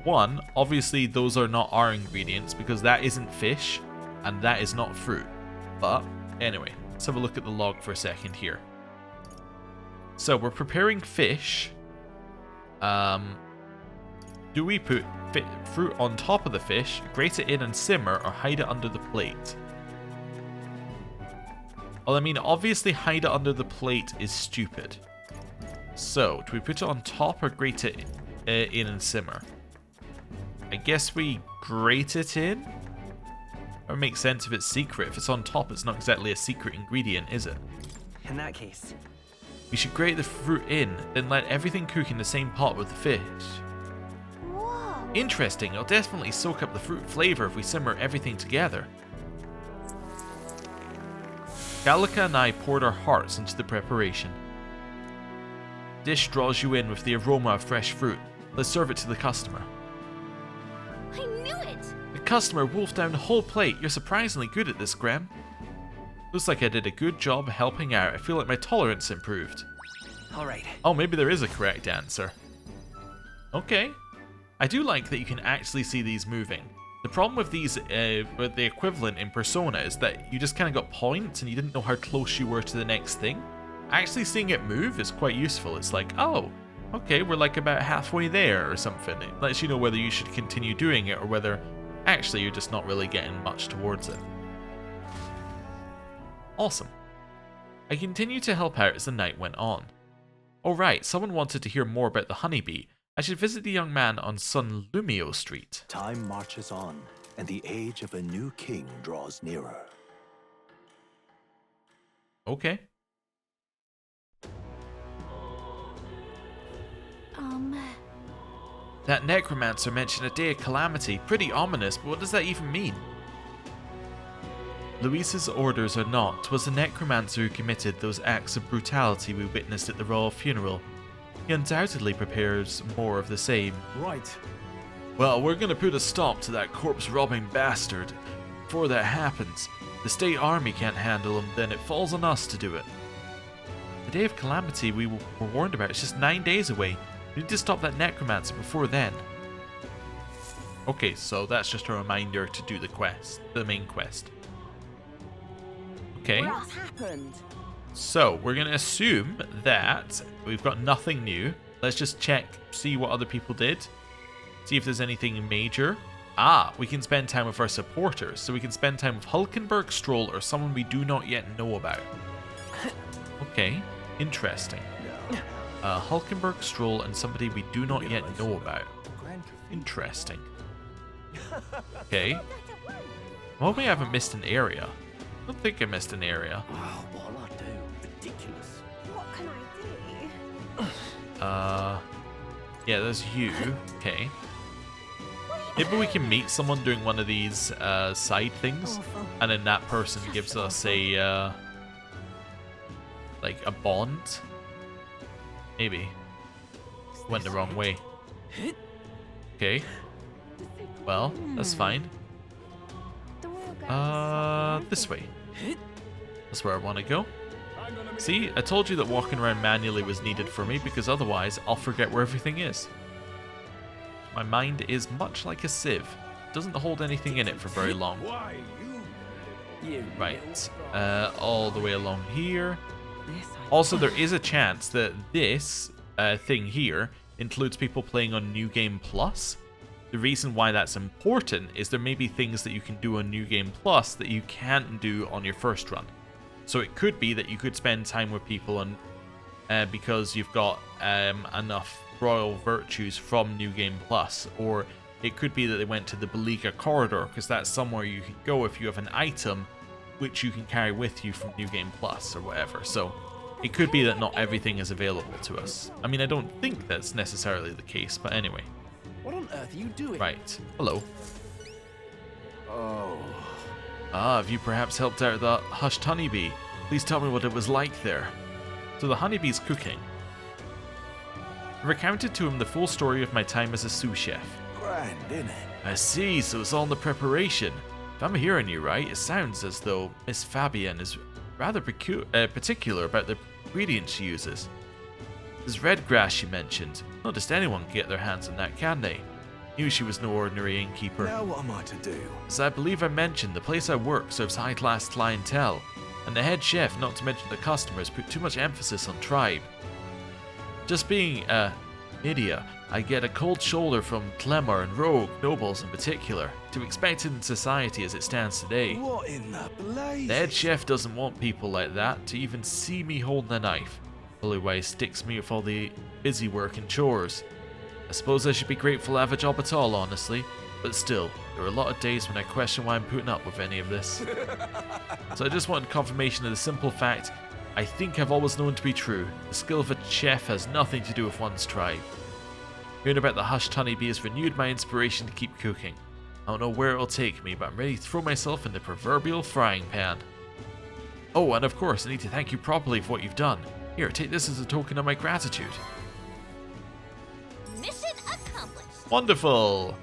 One, obviously those are not our ingredients because that isn't fish and that is not fruit. But anyway, let's have a look at the log for a second here. So we're preparing fish. Do we put fruit on top of the fish, grate it in and simmer, or hide it under the plate? Well, I mean, obviously hide it under the plate is stupid. So, do we put it on top or grate it in and simmer? I guess we grate it in? That would make sense if it's secret. If it's on top, it's not exactly a secret ingredient, is it? In that case, We should grate the fruit in, then let everything cook in the same pot with the fish. Whoa. Interesting, it'll definitely soak up the fruit flavor if we simmer everything together. Gallica and I poured our hearts into the preparation. Dish draws you in with the aroma of fresh fruit. Let's serve it to the customer. I knew it. The customer wolfed down the whole plate. You're surprisingly good at this, Graham. Looks like I did a good job helping out. I feel like my tolerance improved. alright. Oh, maybe there is a correct answer. Okay. I do like that you can actually see these moving. The problem with these, with the equivalent in Persona, is that you just kind of got points and you didn't know how close you were to the next thing. Actually seeing it move is quite useful. It's like, oh, okay, we're like about halfway there or something. It lets you know whether you should continue doing it or whether actually you're just not really getting much towards it. Awesome. I continued to help out as the night went on. Oh right, someone wanted to hear more about the Honeybee. I should visit the young man on Sun Lumio Street. Time marches on, and the age of a new king draws nearer. Okay. That necromancer mentioned a day of calamity. Pretty ominous, but what does that even mean? Luis's orders are not. 'Twas the necromancer who committed those acts of brutality we witnessed at the royal funeral. He undoubtedly prepares more of the same. Right. Well, we're gonna put a stop to that corpse-robbing bastard. Before that happens, the state army can't handle him, then it falls on us to do it. The day of calamity we were warned about is just 9 days away. We need to stop that necromancer before then. Okay, so that's just a reminder to do the quest, the main quest. Okay. What's happened? So, we're going to assume that we've got nothing new. Let's just check, see what other people did. See if there's anything major. Ah, we can spend time with our supporters. So we can spend time with Hulkenberg, Stroll, or someone we do not yet know about. Okay, interesting. Hulkenberg, Stroll, and somebody we do not yet know about. Interesting. Okay. Well, we haven't missed an area. I don't think I missed an area. Oh, what'll I do? Ridiculous. What can I do? Yeah, there's you. Okay. Maybe we can meet someone doing one of these side things, and then that person gives us a like a bond. Maybe. Went the wrong way. Okay. Well, that's fine. This way. That's where I want to go. See, I told you that walking around manually was needed for me because otherwise I'll forget where everything is. My mind is much like a sieve. It doesn't hold anything in it for very long. Why, you Right. All the way along here. Also, there is a chance that this thing here includes people playing on New Game Plus. The reason why that's important is there may be things that you can do on New Game Plus that you can't do on your first run. So it could be that you could spend time with people and because you've got enough royal virtues from New Game Plus, or it could be that they went to the Gallica corridor because that's somewhere you can go if you have an item which you can carry with you from New Game Plus or whatever. So it could be that not everything is available to us. I mean, I don't think that's necessarily the case, but anyway. What on earth are you doing? Right. Hello. Oh. Ah, have you perhaps helped out the hushed honeybee? Please tell me what it was like there. So the honeybee's cooking. I recounted to him the full story of my time as a sous chef. Grand, innit? I see, so it's all in the preparation. If I'm hearing you right, it sounds as though Miss Fabienne is rather particular about the ingredients she uses. This red grass she mentioned, not just anyone can get their hands on that, can they? Knew she was no ordinary innkeeper. Now what am I to do? As I believe I mentioned, the place I work serves high-class clientele, and the head chef, not to mention the customers, put too much emphasis on tribe. Just being Nydia, I get a cold shoulder from Clemmer and rogue nobles in particular, to expect in society as it stands today. What in the blaze? The head chef doesn't want people like that to even see me holding a knife. Probably why he sticks me with all the busy work and chores. I suppose I should be grateful I have a job at all, honestly, but still, there are a lot of days when I question why I'm putting up with any of this. So I just wanted confirmation of the simple fact I think I've always known to be true. The skill of a chef has nothing to do with one's tribe. Hearing about the hushed honeybee has renewed my inspiration to keep cooking. I don't know where it'll take me, but I'm ready to throw myself in the proverbial frying pan. Oh, and of course, I need to thank you properly for what you've done. Here, take this as a token of my gratitude. Mission accomplished. Wonderful!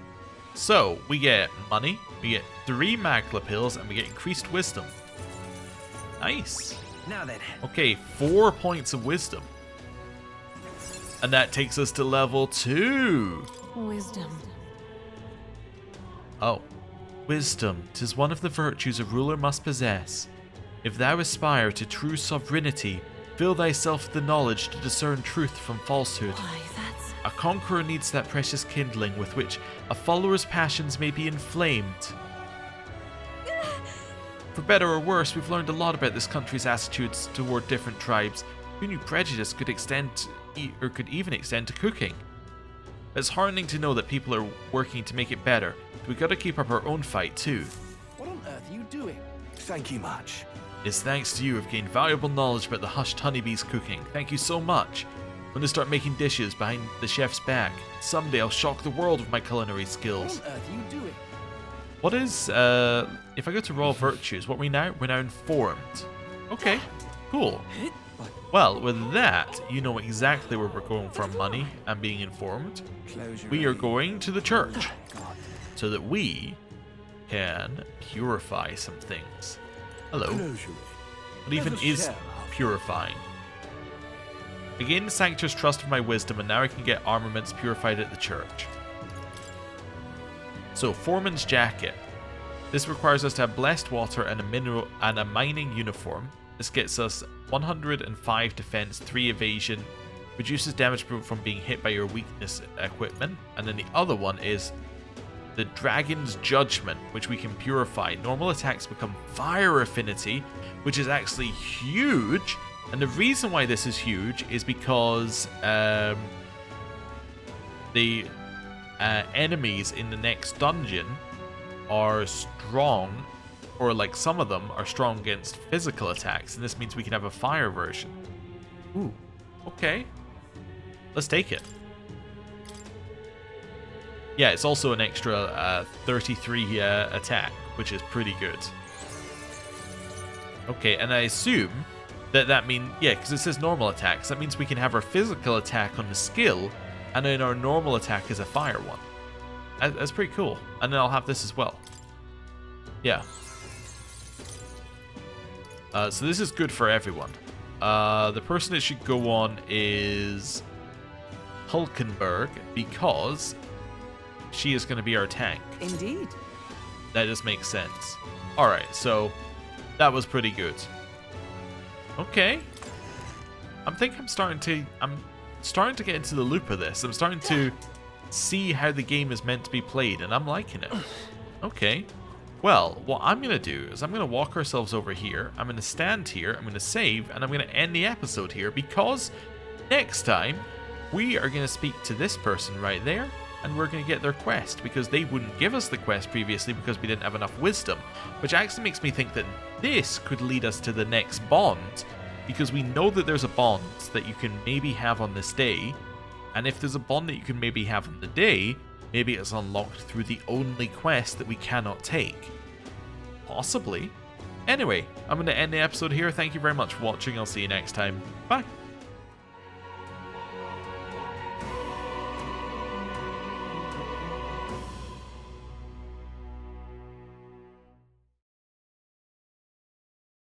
So, we get money, we get 3 magla pills, and we get increased wisdom. Nice. Now then. Okay, 4 points of wisdom. And that takes us to level 2. Wisdom. Oh. Wisdom, 'tis one of the virtues a ruler must possess. If thou aspire to true sovereignty, fill thyself with the knowledge to discern truth from falsehood. Why, that's... A conqueror needs that precious kindling with which a follower's passions may be inflamed. For better or worse, we've learned a lot about this country's attitudes toward different tribes. Who knew prejudice could could even extend to cooking? It's heartening to know that people are working to make it better, but we've got to keep up our own fight too. What on earth are you doing? Thank you much. It's thanks to you I've gained valuable knowledge about the hushed honeybee's cooking. Thank you so much. I'm gonna start making dishes behind the chef's back. Someday I'll shock the world with my culinary skills. What on earth are you doing? What is, if I go to Raw Virtues, what are we now? We're now informed. Okay, cool. Well, with that, you know exactly where we're going for money and being informed. We are going to the church so that we can purify some things. Hello. What even is purifying? I gained the Sanctor's trust of my wisdom, and now I can get armaments purified at the church. So, Foreman's Jacket. This requires us to have blessed water and a mining uniform. This gets us 105 defense, 3 evasion, reduces damage from being hit by your weakness equipment, and then the other one is the Dragon's Judgment, which we can purify. Normal attacks become fire affinity, which is actually huge. And the reason why this is huge is because the enemies in the next dungeon are strong, or like some of them are strong against physical attacks, and this means we can have a fire version. Ooh, okay. Let's take it. Yeah, it's also an extra 33 attack, which is pretty good. Okay, and I assume that means, yeah, because it says normal attacks, that means we can have our physical attack on the skill, and then our normal attack is a fire one. That's pretty cool. And then I'll have this as well. Yeah. So this is good for everyone. The person it should go on is Hulkenberg, because she is going to be our tank. Indeed. That just makes sense. Alright, so that was pretty good. Okay. I'm starting to get into the loop of this. I'm starting to see how the game is meant to be played, and I'm liking it. Okay. Well, what I'm going to do is I'm going to walk ourselves over here. I'm going to stand here. I'm going to save, and I'm going to end the episode here, because next time we are going to speak to this person right there, and we're going to get their quest, because they wouldn't give us the quest previously because we didn't have enough wisdom, which actually makes me think that this could lead us to the next bond, because we know that there's a bond that you can maybe have on this day, and if there's a bond that you can maybe have on the day, maybe it's unlocked through the only quest that we cannot take. Possibly. Anyway, I'm going to end the episode here. Thank you very much for watching. I'll see you next time. Bye.